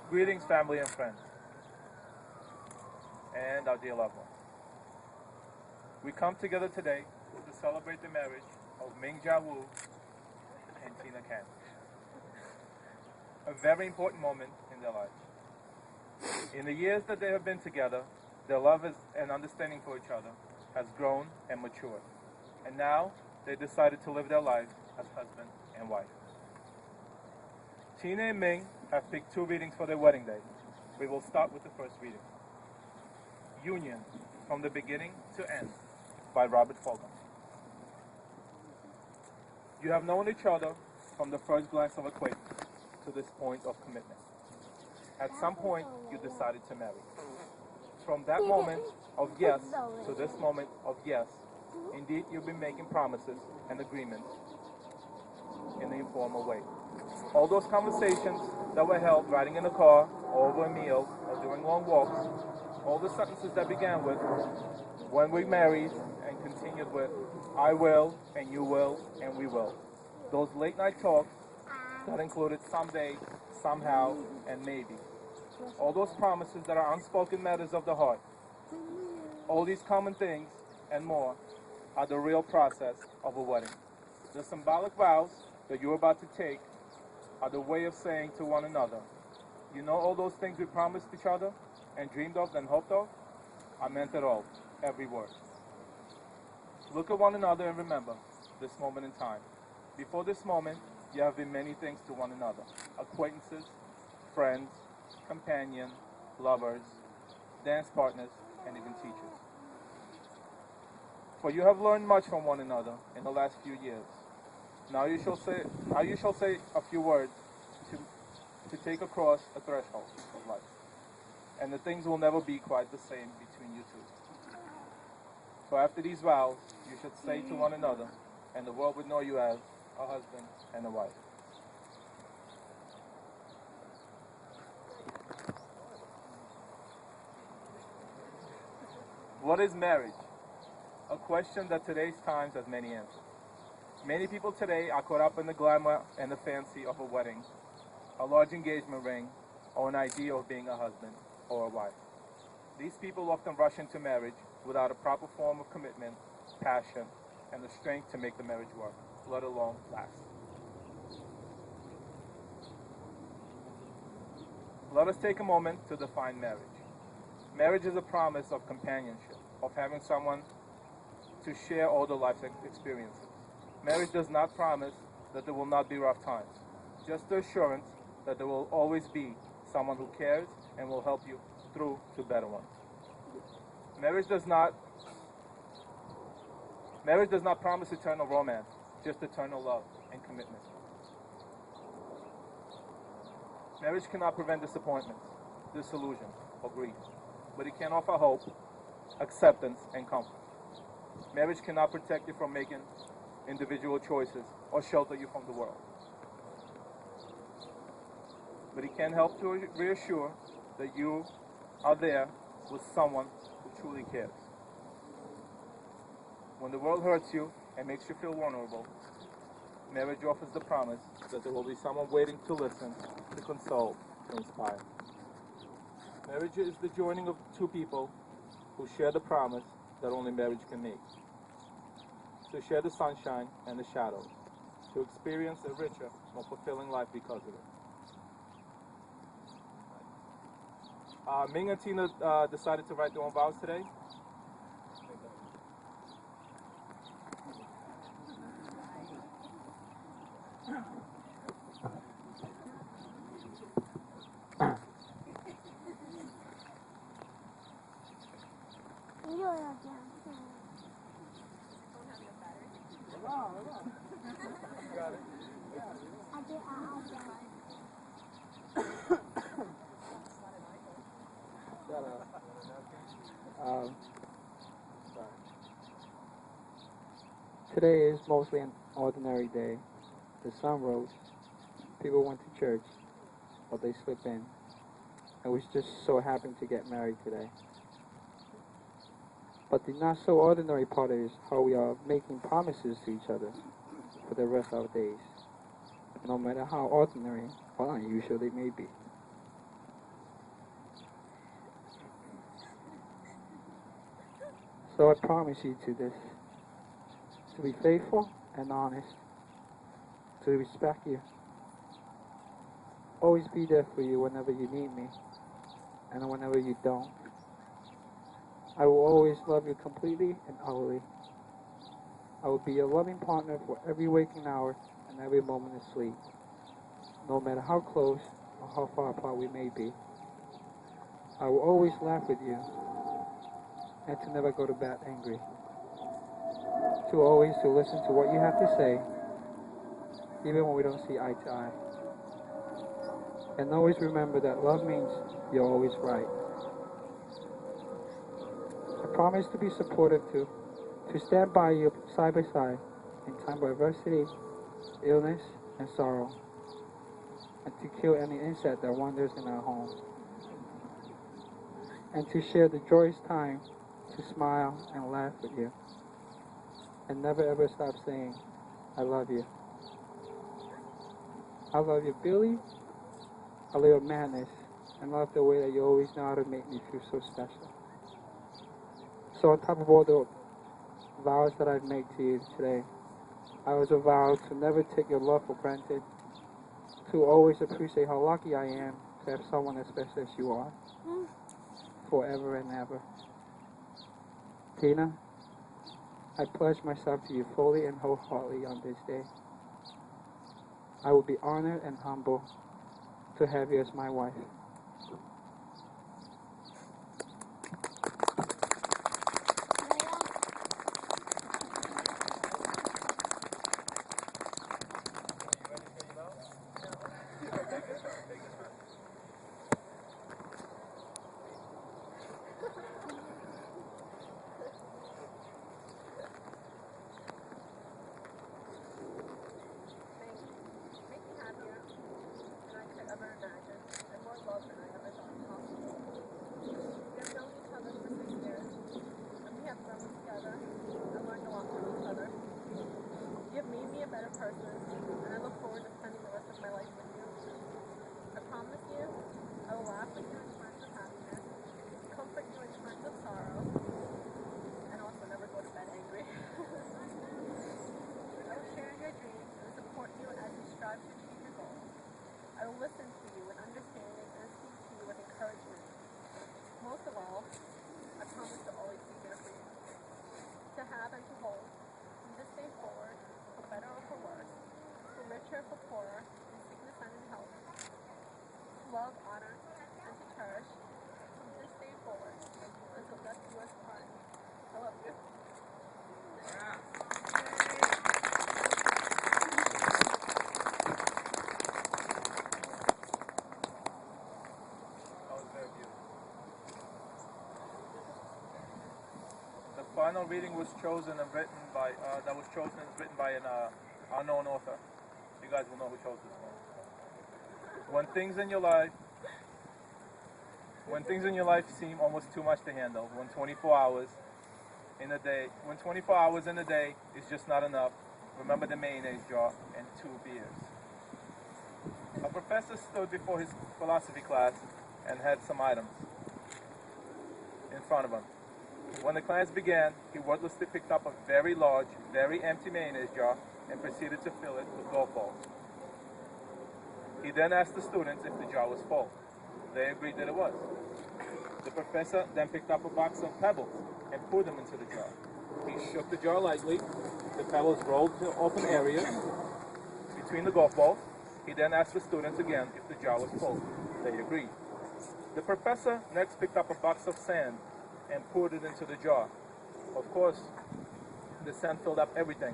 Greetings, family and friends, and our dear loved ones. We come together today to celebrate the marriage of Ming and Tina Can. A very important moment in their lives. In the years that they have been together, their love and understanding for each other has grown and matured. And now they decided to live their lives as husband and wife. Tina and Ming have picked 2 readings for their wedding day. We will start with the first reading. Union, From the Beginning to End, by Robert Fulghum. You have known each other from the first glance of acquaintance to this point of commitment. At some point, you decided to marry. From that moment of yes to this moment of yes, indeed you've been making promises and agreements in the informal way. All those conversations that were held riding in a car, or over a meal, or during long walks, all the sentences that began with, when we married, and continued with, I will, and you will, and we will. Those late night talks that included someday, somehow, and maybe. All those promises that are unspoken matters of the heart. All these common things and more are the real process of a wedding. The symbolic vows that you're about to take are the way of saying to one another, you know all those things we promised each other and dreamed of and hoped of? I meant it all, every word. Look at one another and remember this moment in time. Before this moment, you have been many things to one another. Acquaintances, friends, companions, lovers, dance partners, and even teachers. For you have learned much from one another in the last few years. Now you shall say a few words to take across a threshold of life. And the things will never be quite the same between you two. So after these vows, you should say to one another, and the world would know you as a husband and a wife. What is marriage? A question that today's times has many answers. Many people today are caught up in the glamour and the fancy of a wedding, a large engagement ring, or an idea of being a husband or a wife. These people often rush into marriage without a proper form of commitment, passion, and the strength to make the marriage work, let alone last. Let us take a moment to define marriage. Marriage is a promise of companionship, of having someone to share all the life's experiences. Marriage does not promise that there will not be rough times, just the assurance that there will always be someone who cares and will help you through to better ones. Marriage does not promise eternal romance, just eternal love and commitment. Marriage cannot prevent disappointments, disillusion, or grief, but it can offer hope, acceptance, and comfort. Marriage cannot protect you from making individual choices or shelter you from the world. But it can help to reassure that you are there with someone who truly cares. When the world hurts you and makes you feel vulnerable, marriage offers the promise that there will be someone waiting to listen, to console, to inspire. Marriage is the joining of 2 people who share the promise that only marriage can make. To share the sunshine and the shadows, to experience a richer, more fulfilling life because of it. Ming and Tina decided to write their own vows today. Today is mostly an ordinary day. The sun rose, people went to church, but they slipped in. And we just so happened to get married today. But the not so ordinary part is how we are making promises to each other for the rest of our days, no matter how ordinary or unusual they may be. So I promise you to be faithful and honest, to respect you, always be there for you whenever you need me, and whenever you don't. I will always love you completely and utterly. I will be your loving partner for every waking hour and every moment of sleep, no matter how close or how far apart we may be. I will always laugh with you, and to never go to bed angry. To always to listen to what you have to say, even when we don't see eye to eye. And always remember that love means you're always right. I promise to be supportive to stand by you side by side in time of adversity, illness, and sorrow, and to kill any insect that wanders in our home, and to share the joyous time to smile and laugh with you, and never ever stop saying, I love you. I love you, Billy. I love your madness, and love the way that you always know how to make me feel so special. So on top of all the vows that I've made to you today, I also vow to never take your love for granted, to always appreciate how lucky I am to have someone as special as you are, forever and ever. Tina, I pledge myself to you fully and wholeheartedly on this day. I will be honored and humbled to have you as my wife. Final reading was chosen and written by an unknown author. You guys will know who chose this one. When things in your life seem almost too much to handle, when 24 hours in a day is just not enough, remember the mayonnaise jar and 2 beers. A professor stood before his philosophy class and had some items in front of him. When the class began, he wordlessly picked up a very large, very empty mayonnaise jar and proceeded to fill it with golf balls. He then asked the students if the jar was full. They agreed that it was. The professor then picked up a box of pebbles and poured them into the jar. He shook the jar lightly. The pebbles rolled to open areas between the golf balls. He then asked the students again if the jar was full. They agreed. The professor next picked up a box of sand and poured it into the jar. Of course, the sand filled up everything.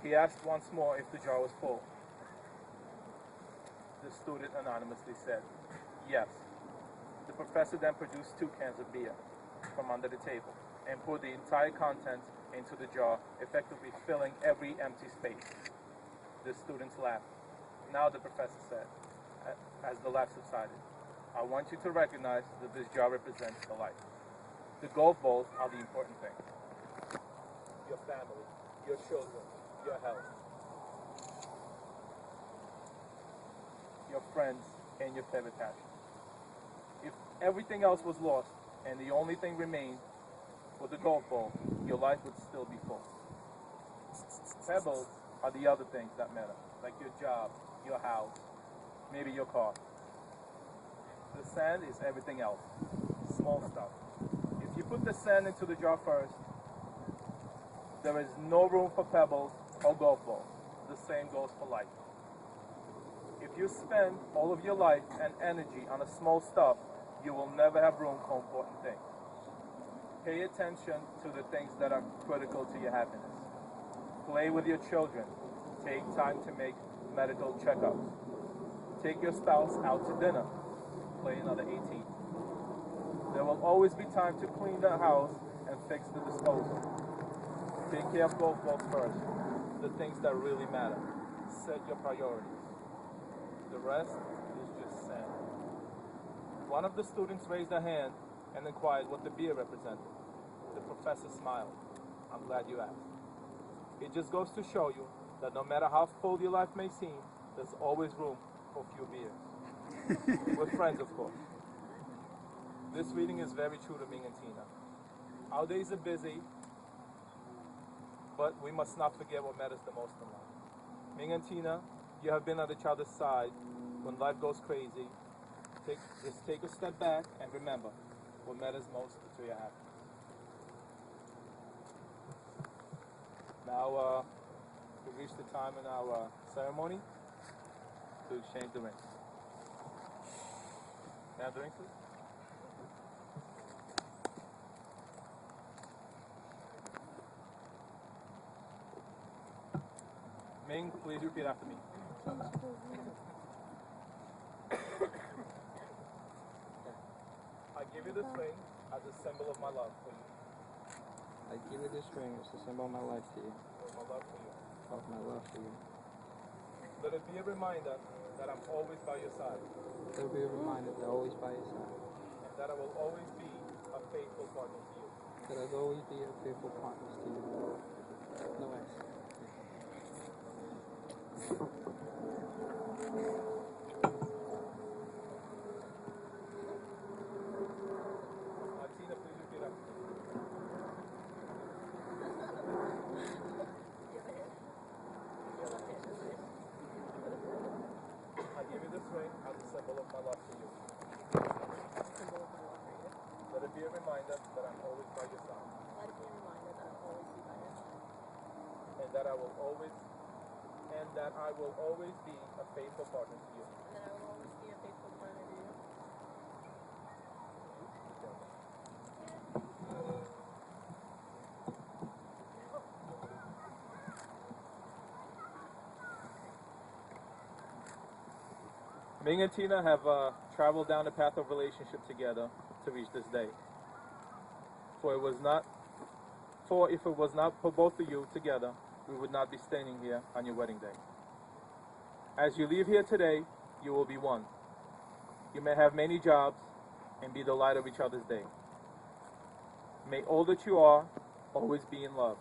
He asked once more if the jar was full. The student anonymously said, yes. The professor then produced 2 cans of beer from under the table and poured the entire contents into the jar, effectively filling every empty space. The students laughed. Now the professor said, as the laugh subsided, I want you to recognize that this jar represents the light. The golf balls are the important thing. Your family, your children, your health, your friends, and your favorite passion. If everything else was lost and the only thing remained was the golf ball, your life would still be full. Pebbles are the other things that matter, like your job, your house, maybe your car. The sand is everything else, small stuff. If you put the sand into the jar first, there is no room for pebbles or golf balls. The same goes for life. If you spend all of your life and energy on a small stuff, you will never have room for important things. Pay attention to the things that are critical to your happiness. Play with your children. Take time to make medical checkups. Take your spouse out to dinner. Play another 18. There will always be time to clean the house and fix the disposal. Take care of golf balls first, the things that really matter. Set your priorities. The rest is just sand. One of the students raised a hand and inquired what the beer represented. The professor smiled. I'm glad you asked. It just goes to show you that no matter how full your life may seem, there's always room for a few beers. With friends, of course. This reading is very true to Ming and Tina. Our days are busy, but we must not forget what matters the most in life. Ming and Tina, you have been at each other's side when life goes crazy. Just take a step back and remember what matters most to your happiness. Now, we've reached the time in our ceremony to exchange the rings. Can I have the rings, please? Ming, please repeat after me. I give you this ring as a symbol of my love for you. I give you this ring as a symbol of my life to you. Of my love for you. Of my love for you. Let it be a reminder that I'm always by your side. Let it be a reminder that I'm always by your side. And that I will always be a faithful partner to you. That I will always be a faithful partner to you. No S. Tina, please repeat after me. I give you this ring as a symbol of my love for you. Let it be a reminder that I'm always by your side. And that I will always be a faithful partner to you. Ming and Tina have traveled down the path of relationship together to reach this day. For if it was not for both of you together, we would not be standing here on your wedding day. As you leave here today, you will be one. You may have many jobs and be the light of each other's day. May all that you are always be in love.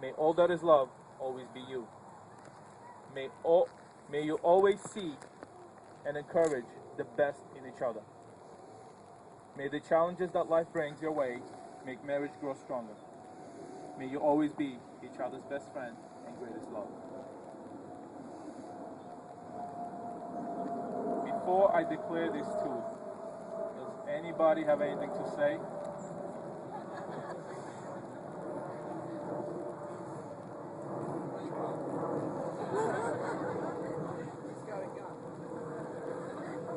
May all that is love always be you. May you always see and encourage the best in each other. May the challenges that life brings your way make marriage grow stronger. May you always be each other's best friend and greatest love. Before I declare this truth, does anybody have anything to say?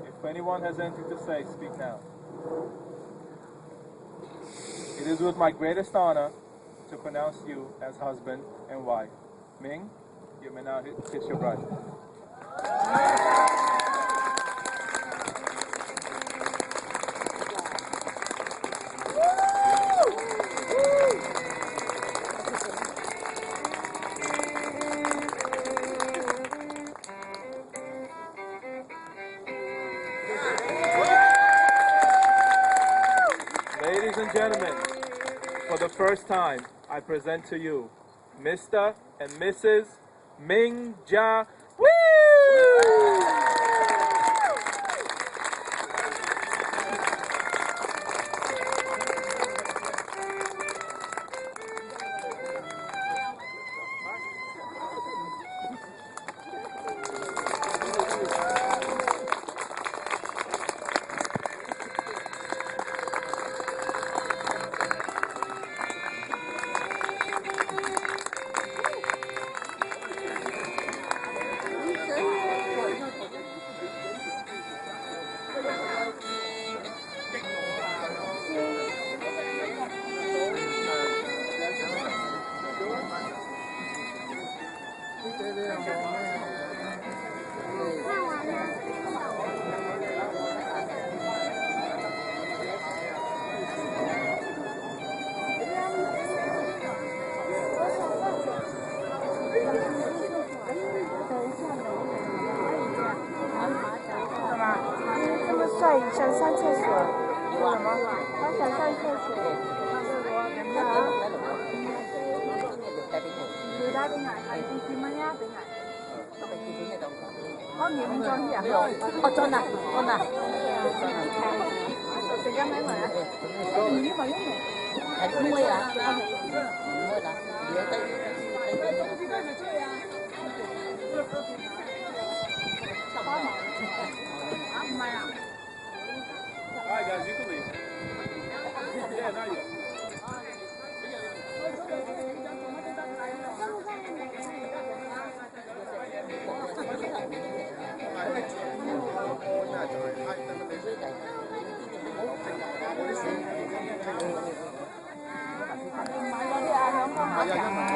If anyone has anything to say, speak now. It is with my greatest honor to pronounce you as husband and wife. Ming, you may now kiss your bride. Ladies and gentlemen, for the first time, I present to you Mr. and Mrs. Ming Jia. Woo! 帅，想上厕所。做什么？他想上厕所。người ta bên này, anh đi tìm mấy bên này. Có nhiều bên trong vậy? Trong này, con này. Từ cái mấy mà? Nếu mà lúc này. Anh mua là? Mua là? Địa tây. Alright guys, you can leave. Yeah, now you. Hãy subscribe cho kênh Ghiền Mì Gõ để không bỏ lỡ những video hấp dẫn.